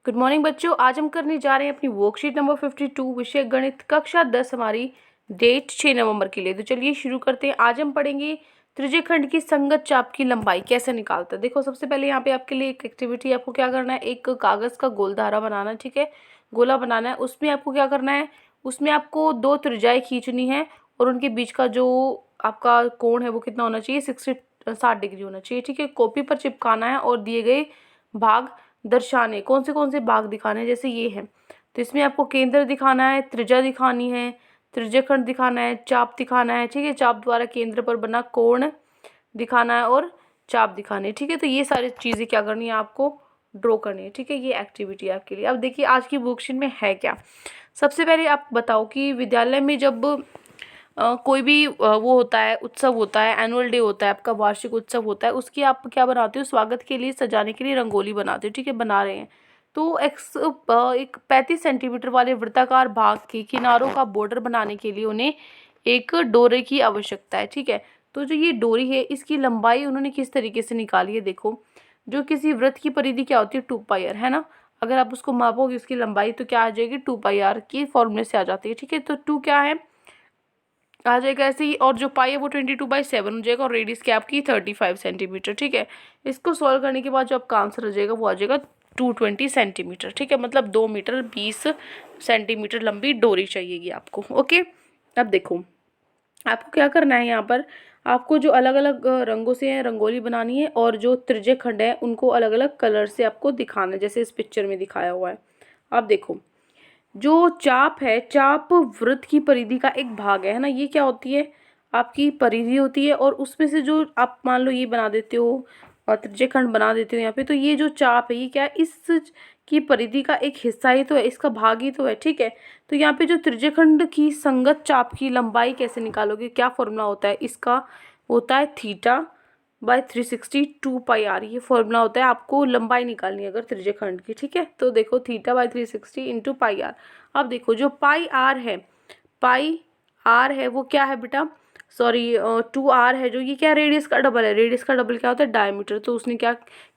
Good morning बच्चों। आज हम करने जा रहे हैं अपनी वर्कशीट नंबर 52 विषय गणित कक्षा 10। हमारी डेट 6 नवंबर के लिए। तो चलिए शुरू करते हैं। आज हम पढ़ेंगे त्रिज्यखंड की संगत चाप की लंबाई कैसे निकालते हैं। देखो, सबसे पहले यहाँ पे आपके लिए एक एक्टिविटी, आपको क्या करना है, एक कागज़ का गोल धारा बनाना है। ठीक है, गोला बनाना है। उसमें आपको क्या करना है, उसमें आपको दो त्रिज्याएं खींचनी है और उनके बीच का जो आपका कोण है वो कितना होना चाहिए, 60 डिग्री होना चाहिए। ठीक है, कॉपी पर चिपकाना है और दिए गए भाग दर्शाने। कौन से भाग दिखाने हैं, जैसे ये है। तो इसमें आपको केंद्र दिखाना है, त्रिज्या दिखानी है, त्रिज्यखंड दिखाना है, चाप दिखाना है। ठीक है, चाप द्वारा केंद्र पर बना कोण दिखाना है और चाप दिखाने है। ठीक है, तो ये सारी चीज़ें क्या करनी है, आपको ड्रॉ करनी है। ठीक है, ये एक्टिविटी है आपके लिए। अब देखिए आज की वर्कशीट में है क्या। सबसे पहले आप बताओ कि विद्यालय में जब कोई भी वो होता है, उत्सव होता है, एनुअल डे होता है, आपका वार्षिक उत्सव होता है, उसकी आप क्या बनाते हो, स्वागत के लिए, सजाने के लिए रंगोली बनाते हो। ठीक है, बना रहे हैं। तो एक 35 सेंटीमीटर वाले वृत्ताकार भाग के किनारों का बॉर्डर बनाने के लिए उन्हें एक डोरे की आवश्यकता है। ठीक है, तो जो ये डोरी है इसकी लंबाई उन्होंने किस तरीके से निकाली है। देखो, जो किसी वृत्त की परिधि क्या होती है, 2πr है ना। अगर आप उसको मापोगे उसकी लंबाई तो क्या आ जाएगी, 2πr की फॉर्मूले से आ जाती है। ठीक है, तो 2 क्या है, आ जाएगा ऐसे ही, और जो पाई है वो 22/7 हो जाएगा और रेडियस क्या आपकी 35 सेंटीमीटर। ठीक है, इसको सॉल्व करने के बाद जो आपका आंसर आ जाएगा वो आ जाएगा 220 सेंटीमीटर। ठीक है, मतलब 2 मीटर 20 सेंटीमीटर लंबी डोरी चाहिएगी आपको। ओके, अब देखो आपको क्या करना है, यहाँ पर आपको जो अलग अलग रंगों से रंगोली बनानी है और जो त्रिज्यखंड है उनको अलग अलग कलर से आपको दिखाना है, जैसे इस पिक्चर में दिखाया हुआ है। आप देखो, जो चाप है, चाप वृत्त की परिधि का एक भाग है ना। ये क्या होती है, आपकी परिधि होती है, और उसमें से जो आप मान लो ये बना देते हो और त्रिज्यखंड बना देते हो यहाँ पे, तो ये जो चाप है ये क्या है, इस की परिधि का एक हिस्सा ही तो है, इसका भाग ही तो है। ठीक है, तो यहाँ पे जो त्रिज्यखंड की संगत चाप की लंबाई कैसे निकालोगे, क्या फॉर्मूला होता है इसका, होता है θ/360 2πr। ये फॉर्मूला होता है, आपको लंबाई निकालनी है अगर त्रिज्यखंड की। ठीक है, तो देखो θ/360 इंटू πr। अब देखो जो पाई आर है वो क्या है बेटा, सॉरी 2r है, जो ये क्या, रेडियस का डबल है। रेडियस का डबल क्या होता है, डायमीटर। तो उसने क्या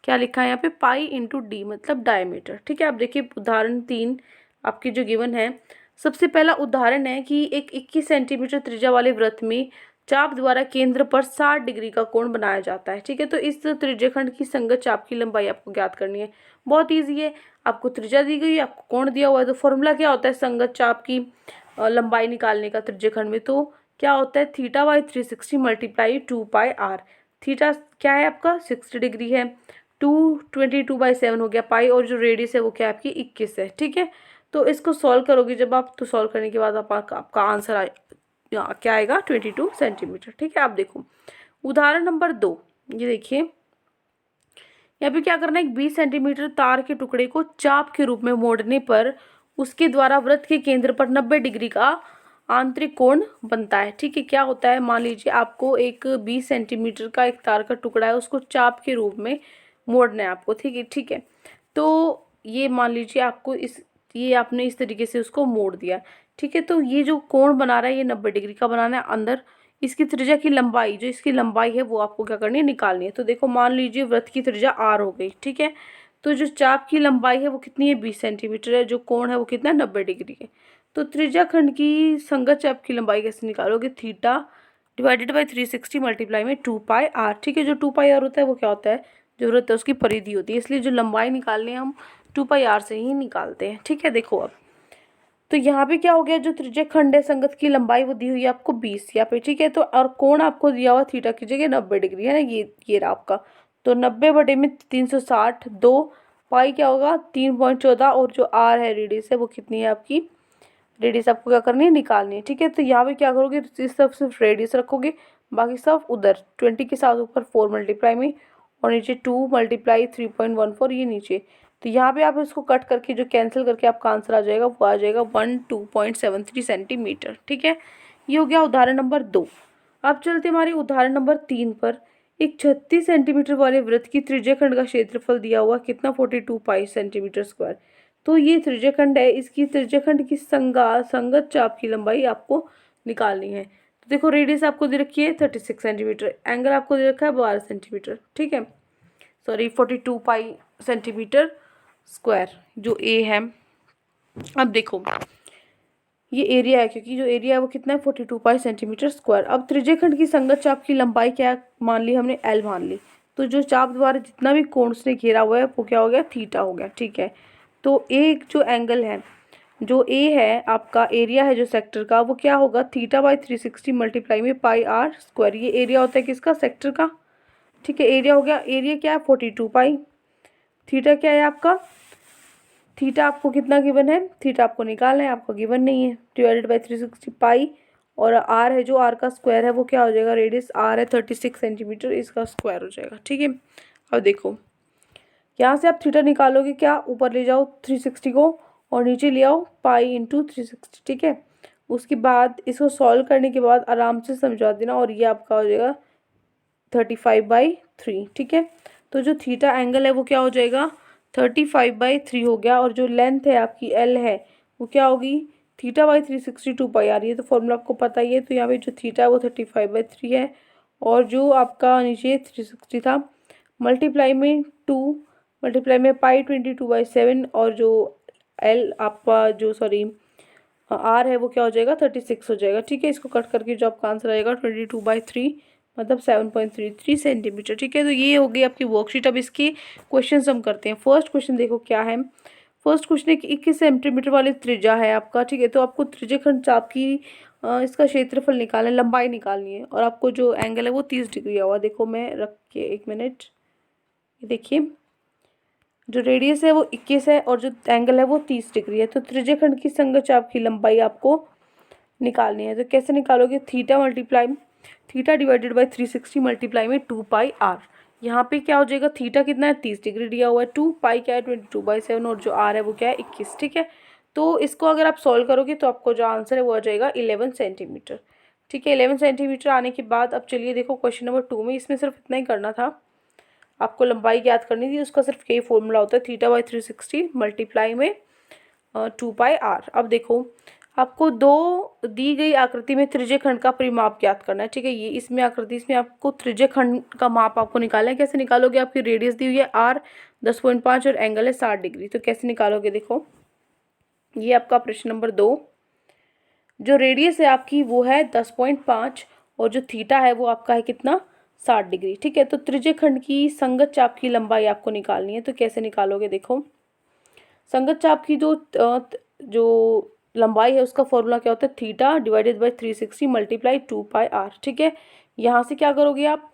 क्या लिखा है यहाँ पे, पाई इंटू डी मतलब डायमीटर। ठीक है, आप देखिए उदाहरण 3 आपकी जो गिवन है। सबसे पहला उदाहरण है कि एक 21 सेंटीमीटर त्रिज्या वाले वृत्त में चाप द्वारा केंद्र पर 60 डिग्री का कोण बनाया जाता है। ठीक है, तो इस त्रिज्यखंड की संगत चाप की लंबाई आपको ज्ञात करनी है। बहुत ईजी है, आपको त्रिज्या दी गई है, आपको कोण दिया हुआ है, तो फॉर्मूला क्या होता है संगत चाप की लंबाई निकालने का त्रिज्यखंड में, तो क्या होता है θ/360 मल्टीप्लाई 2πr। थीटा क्या है आपका 60 डिग्री है, 222/7 हो गया पाई, और जो रेडियस है वो क्या है आपकी 21 है। ठीक है, तो इसको सॉल्व करोगे जब आप, तो सॉल्व करने के बाद आपका आंसर क्या आएगा, 22 सेंटीमीटर। ठीक है, आप देखो उदाहरण नंबर 2, ये देखिए यहाँ पे क्या करना है, एक 20 सेंटीमीटर तार के टुकड़े को चाप के रूप में मोड़ने पर उसके द्वारा वृत्त के केंद्र पर 90 डिग्री का आंतरिक कोण बनता है। ठीक है, क्या होता है, मान लीजिए आपको एक 20 सेंटीमीटर का एक तार का टुकड़ा है, उसको चाप के रूप में मोड़ना है आपको। ठीक है, ठीक है, तो ये मान लीजिए आपको ये आपने इस तरीके से उसको मोड़ दिया। ठीक है, तो ये जो कोण बना रहा है ये 90 डिग्री का बनाना है अंदर। इसकी त्रिज्या की लंबाई, जो इसकी लंबाई है वो आपको क्या करनी है, निकालनी है। तो देखो मान लीजिए वृत्त की त्रिज्या r हो गई। ठीक है, तो जो चाप की लंबाई है वो कितनी है, 20 सेंटीमीटर है, जो कोण है वो कितना है, 90 डिग्री है। तो त्रिज्याखंड की संगत चाप की लंबाई कैसे निकालोगे, θ/360 मल्टीप्लाई में 2πr। ठीक है, जो 2πr होता है वो क्या होता है, जो वृत्त है उसकी परिधि होती है, इसलिए जो लंबाई निकालने हम 2πr से ही निकालते हैं। ठीक है, देखो अब तो यहाँ पे क्या हो गया, जो त्रिज्यखंड है संगत की लंबाई वो दी हुई है आपको 20 यहाँ पे। ठीक है, तो और कोण आपको दिया हुआ थीटा की जगह 90 डिग्री है ना, ये रहा आपका। तो 90/360 2 पाई क्या होगा 3.14, और जो आर है रेडियस है वो कितनी है आपकी, रेडियस आपको क्या करनी है, निकालनी है। ठीक है, तो यहाँ पे क्या करोगे, इस तरफ सिर्फ रेडियस रखोगे, बाकी सब उधर 20 के साथ ऊपर 4 मल्टीप्लाई में, और नीचे 2 मल्टीप्लाई 3.14 ये नीचे। तो यहाँ पे आप इसको कट करके जो कैंसिल करके आपका आंसर आ जाएगा वो आ जाएगा 12.73 सेंटीमीटर। ठीक है, ये हो गया उदाहरण नंबर 2। अब चलते हमारे उदाहरण नंबर 3 पर। एक 36 सेंटीमीटर वाले वृत्त की त्रिज्यखंड का क्षेत्रफल दिया हुआ कितना, 42 पाई सेंटीमीटर स्क्वायर। तो ये त्रिज्यखंड है, इसकी त्रिज्यखंड की संगत चाप की लंबाई आपको निकालनी है। तो देखो रेडियस आपको दे रखी है 36 सेंटीमीटर, एंगल आपको दे रखा है 12 सेंटीमीटर। ठीक है, सॉरी 42 पाई सेंटीमीटर, स्क्वायर जो ए है। अब देखो ये एरिया है, क्योंकि जो एरिया है वो कितना है 42 पाई सेंटीमीटर स्क्वायर। अब त्रिज्यखंड की संगत चाप की लंबाई क्या मान ली हमने, एल मान ली। तो जो चाप द्वारा जितना भी कोण से घेरा हुआ है वो क्या हो गया, थीटा हो गया। ठीक है, तो एक जो एंगल है, जो ए है आपका, एरिया है जो सेक्टर का, वो क्या होगा, थीटा बाई 360 मल्टीप्लाई में पाई आर स्क्वायर। ये एरिया होता है किसका, सेक्टर का। ठीक है, एरिया हो गया, एरिया क्या है 42 पाई, थीटा क्या है आपका, थीटा आपको कितना गिवन है, थीटा आपको निकालना है, आपको गिवन नहीं है, डिवाइडेड बाई 360 पाई, और आर है जो आर का स्क्वायर है वो क्या हो जाएगा, रेडियस आर है 36 सेंटीमीटर, इसका स्क्वायर हो जाएगा। ठीक है, अब देखो यहाँ से आप थीटा निकालोगे, क्या ऊपर ले जाओ 360 को और नीचे ले आओ पाई इंटू 360। ठीक है, उसके बाद इसको सॉल्व करने के बाद आराम से समझा देना, और ये आपका हो जाएगा 35/3। ठीक है, तो जो थीटा एंगल है वो क्या हो जाएगा 35/3 हो गया, और जो लेंथ है आपकी एल है वो क्या होगी, थीटा बाई 362 पाई आ रही है, तो फॉर्मूला आपको पता ही है। तो यहाँ पे जो थीटा है वो 35/3 है, और जो आपका नीचे 360 था मल्टीप्लाई में 2 मल्टीप्लाई में पाई 22/7, और जो एल आपका जो सॉरी आर है वो क्या हो जाएगा 36 हो जाएगा। ठीक है, इसको कट करके जो आपका आंसर आएगा 22/3 मतलब 7.33 सेंटीमीटर। ठीक है, तो ये हो गई आपकी वर्कशीट। अब इसकी क्वेश्चन हम करते हैं। फर्स्ट क्वेश्चन देखो क्या है, फर्स्ट क्वेश्चन है कि 21 सेंटीमीटर वाली त्रिज्या है आपका। ठीक है, तो आपको त्रिज्यखंड चाप की इसका क्षेत्रफल निकालना है, लंबाई निकालनी है, और आपको जो एंगल है वो 30 डिग्री हुआ। देखो मैं रख के 1 मिनट, देखिए जो रेडियस है वो 21 है और जो एंगल है वो 30 डिग्री है। तो त्रिज्यखंड की संगत चाप की लंबाई आपको निकालनी है। तो कैसे निकालोगे, theta multiply theta divided by 360 multiply में 2 पाई आर। यहाँ पे क्या हो जाएगा, थीटा कितना है 30 डिग्री दिया हुआ है, 2 पाई क्या है 22/7, और जो आर है वो क्या है 21। ठीक है, तो इसको अगर आप सॉल्व करोगे तो आपको जो आंसर है वो आ जाएगा 11 सेंटीमीटर। ठीक है, 11 सेंटीमीटर आने के बाद अब चलिए देखो क्वेश्चन नंबर 2 में, इसमें सिर्फ इतना ही करना था, आपको लंबाई ज्ञात करनी थी, उसका सिर्फ यही फॉर्मूला होता है, थीटा बाई 360 मल्टीप्लाई में 2 पाई आर। अब देखो आपको दो दी गई आकृति में त्रिज्यखंड का परिमाप ज्ञात करना है। ठीक है, ये इसमें आकृति, इसमें आपको त्रिज्यखंड का माप आपको निकालना है। कैसे निकालोगे, आपकी रेडियस दी हुई है आर 10.5 और एंगल है 60 डिग्री। तो कैसे निकालोगे, देखो ये आपका प्रश्न नंबर 2, जो रेडियस है आपकी वो है 10.5 और जो थीटा है वो आपका है कितना 60 डिग्री। ठीक है, तो त्रिज्यखंड की संगत चाप की लंबाई आपको निकालनी है। तो कैसे निकालोगे, देखो संगत चाप की जो लंबाई है उसका फॉर्मूला क्या होता है, theta divided by 360 multiply 2 pi r. ठीक है, यहाँ से क्या करोगे आप,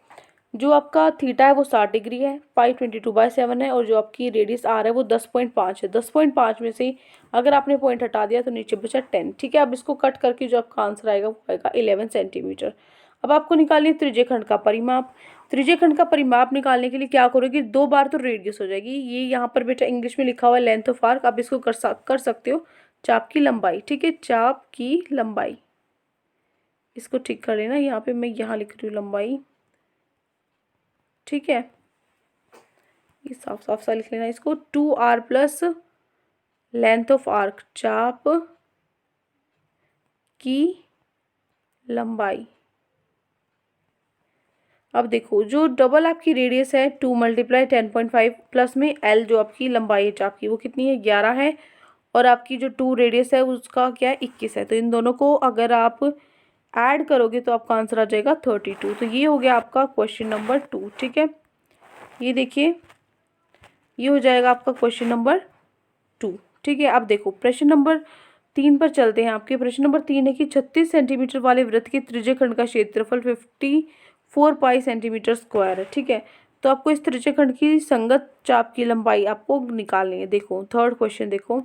जो आपका थीटा है वो 60 डिग्री है, पाई 22/7 है, और जो आपकी रेडियस आर है वो 10.5 है। 10.5 में से अगर आपने पॉइंट हटा दिया तो नीचे बचा 10। ठीक है, अब इसको कट करके जो आपका आंसर आएगा वो आएगा 11 सेंटीमीटर। अब आपको निकालनी है त्रिज्यखंड का परिमाप। त्रिज्यखंड का परिमाप निकालने के लिए क्या करोगे, 2 बार तो रेडियस हो जाएगी, ये यहाँ पर बेटा इंग्लिश में लिखा हुआ है लेंथ ऑफ आर्क, आप इसको कर सकते हो चाप की लंबाई। ठीक है, चाप की लंबाई, इसको ठीक कर लेना, यहाँ पे मैं यहाँ लिख रही हूँ लंबाई। ठीक है, ये साफ साफ सा लिख लेना इसको, 2r plus length of arc, चाप की लंबाई। अब देखो जो डबल आपकी रेडियस है 2 मल्टीप्लाई 10.5 प्लस में एल जो आपकी लंबाई है चाप की वो कितनी है 11 है, और आपकी जो 2 रेडियस है उसका क्या है 21 है। तो इन दोनों को अगर आप ऐड करोगे तो आपका आंसर आ जाएगा 32। तो ये हो गया आपका क्वेश्चन नंबर 2। ठीक है, ये देखिए ये हो जाएगा आपका क्वेश्चन नंबर 2। ठीक है, अब देखो प्रश्न नंबर 3 पर चलते हैं। आपके प्रश्न नंबर 3 है कि 36 सेंटीमीटर वाले वृत्त के त्रिज्यखंड का क्षेत्रफल 54 पाई सेंटीमीटर स्क्वायर है। ठीक है, तो आपको इस त्रिज्यखंड की संगत चाप की लंबाई आपको निकालनी है। देखो थर्ड क्वेश्चन, देखो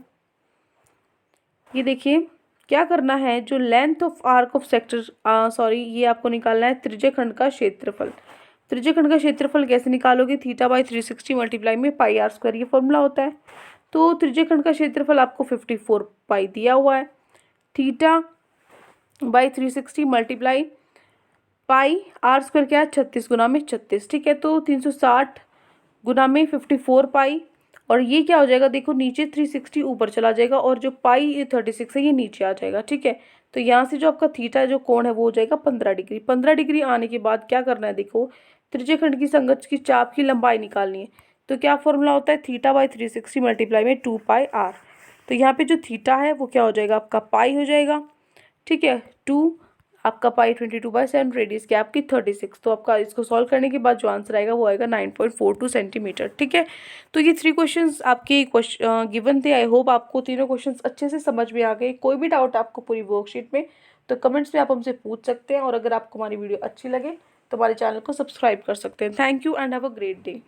ये देखिए क्या करना है, जो length of arc of sector sorry ये आपको निकालना है त्रिज्यखंड का क्षेत्रफल। त्रिज्यखंड का क्षेत्रफल कैसे निकालोगे, थीटा बाई 360 मल्टीप्लाई में पाई आर स्क्वायर, ये फॉर्मूला होता है। तो त्रिज्यखंड का क्षेत्रफल आपको 54 पाई दिया हुआ है, theta by 360 multiply pi r square क्या है 36 गुना में 36। ठीक है, तो 360 गुना में 54 पाई, और ये क्या हो जाएगा, देखो नीचे 360 ऊपर चला जाएगा, और जो पाई 36 है ये नीचे आ जाएगा। ठीक है, तो यहाँ से जो आपका थीटा जो कोण है वो हो जाएगा 15 डिग्री। 15 डिग्री आने के बाद क्या करना है, देखो त्रिज्यखंड की संगत की चाप की लंबाई निकालनी है। तो क्या फॉर्मूला होता है, थीटा बाई 360 मल्टीप्लाई में 2 पाई आर। तो यहाँ पे जो थीटा है वो क्या हो जाएगा, आपका पाई हो जाएगा, ठीक है। 2 आपका पाई 22/7, रेडियस क्या आपकी 36। तो आपका इसको सॉल्व करने के बाद जो आंसर आएगा वो आएगा 9.42 सेंटीमीटर, ठीक है। तो ये 3 क्वेश्चंस आपके गिवन थे। आई होप आपको तीनों क्वेश्चंस अच्छे से समझ में आ गए। कोई भी डाउट आपको पूरी वर्कशीट में तो कमेंट्स में आप हमसे पूछ सकते हैं, और अगर आपको हमारी वीडियो अच्छी लगे तो हमारे चैनल को सब्सक्राइब कर सकते हैं। Thank you and have a great day.